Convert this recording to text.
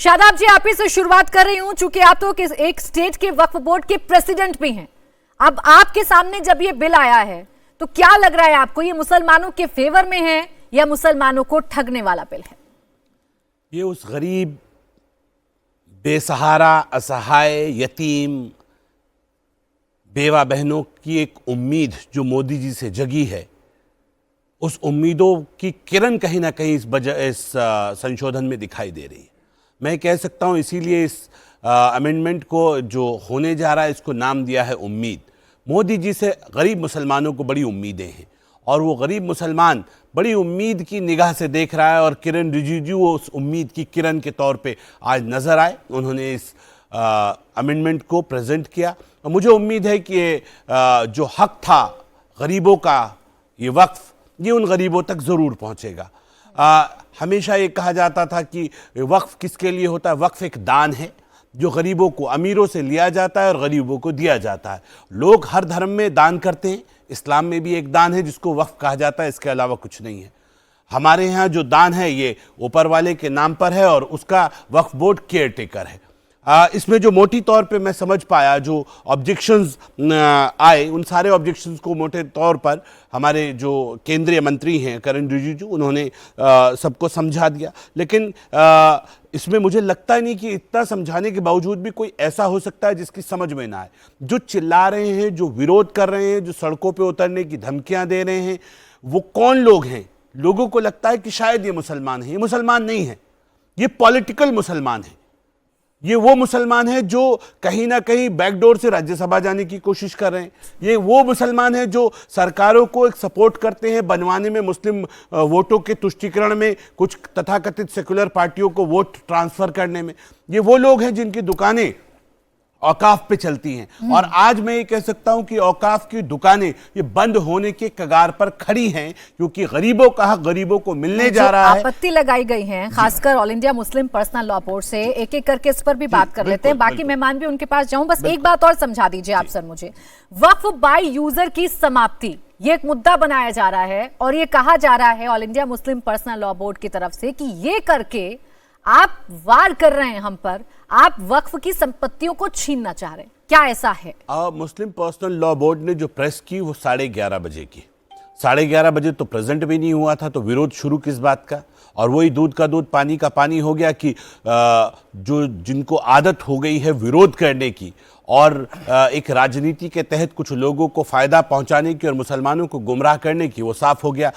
शादाब जी, आप ही से शुरुआत कर रही हूं, चूंकि आप तो एक स्टेट के वक्फ बोर्ड के प्रेसिडेंट भी हैं। अब आपके सामने जब ये बिल आया है तो क्या लग रहा है आपको, ये मुसलमानों के फेवर में है या मुसलमानों को ठगने वाला बिल है? ये उस गरीब, बेसहारा, असहाय, यतीम, बेवा बहनों की एक उम्मीद जो मोदी जी से जगी है, उस उम्मीदों की किरण कहीं ना कहीं इस संशोधन में दिखाई दे रही है। मैं कह सकता हूं इसीलिए इस अमेंडमेंट को जो होने जा रहा है इसको नाम दिया है उम्मीद। मोदी जी से गरीब मुसलमानों को बड़ी उम्मीदें हैं और वो गरीब मुसलमान बड़ी उम्मीद की निगाह से देख रहा है और किरण रिजिजू उस उम्मीद की किरण के तौर पे आज नज़र आए। उन्होंने इस अमेंडमेंट को प्रेजेंट किया और मुझे उम्मीद है कि जो हक था गरीबों का, ये वक्फ, ये उन गरीबों तक ज़रूर पहुँचेगा। हमेशा ये कहा जाता था कि वक्फ किसके लिए होता है? वक्फ एक दान है जो गरीबों को, अमीरों से लिया जाता है और गरीबों को दिया जाता है। लोग हर धर्म में दान करते हैं, इस्लाम में भी एक दान है जिसको वक्फ कहा जाता है, इसके अलावा कुछ नहीं है। हमारे यहाँ जो दान है ये ऊपर वाले के नाम पर है और उसका वक्फ बोर्ड केयर टेकर है। इसमें जो मोटी तौर पे मैं समझ पाया, जो ऑब्जेक्शंस आए, उन सारे ऑब्जेक्शंस को मोटे तौर पर हमारे जो केंद्रीय मंत्री हैं किरण रिजिजू, उन्होंने सबको समझा दिया। लेकिन इसमें मुझे लगता ही नहीं कि इतना समझाने के बावजूद भी कोई ऐसा हो सकता है जिसकी समझ में ना आए। जो चिल्ला रहे हैं, जो विरोध कर रहे हैं, जो सड़कों पे उतरने की धमकियां दे रहे हैं, वो कौन लोग हैं? लोगों को लगता है कि शायद ये मुसलमान हैं। ये मुसलमान नहीं है, ये पॉलिटिकल मुसलमान है। ये वो मुसलमान है जो कहीं ना कहीं बैकडोर से राज्यसभा जाने की कोशिश कर रहे हैं। ये वो मुसलमान है जो सरकारों को एक सपोर्ट करते हैं बनवाने में, मुस्लिम वोटों के तुष्टीकरण में, कुछ तथाकथित सेकुलर पार्टियों को वोट ट्रांसफर करने में। ये वो लोग हैं जिनकी दुकानें औकाफ पे चलती हैं और आज मैं ये कह सकता हूं कि औकाफ की दुकानें ये बंद होने के कगार पर खड़ी हैं, क्योंकि गरीबों का हक गरीबों को मिलने जा रहा है। आपत्ति लगाई गई है खासकर all India Muslim personal law board से, एक एक करके इस पर भी बात कर लेते हैं। बाकी मेहमान भी उनके पास जाऊं, बस एक बात और समझा दीजिए आप सर मुझे। वक्फ बाय यूजर की समाप्ति, ये एक मुद्दा बनाया जा रहा है और ये कहा जा रहा है all India Muslim personal law board की तरफ से कि ये करके आप वार कर रहे हैं हम पर, आप वक्फ की संपत्तियों को छीनना चाह रहे हैं। क्या ऐसा है? मुस्लिम पर्सनल लॉ बोर्ड ने जो प्रेस की वो 11:30 बजे की। 11:30 बजे तो प्रेजेंट भी नहीं हुआ था, तो विरोध शुरू किस बात का? और वही दूध का दूध पानी का पानी हो गया कि जो जिनको आदत हो गई है विरोध करने की और एक राजनीति के तहत कुछ लोगों को फायदा पहुंचाने की और मुसलमानों को गुमराह करने की, वो साफ हो गया।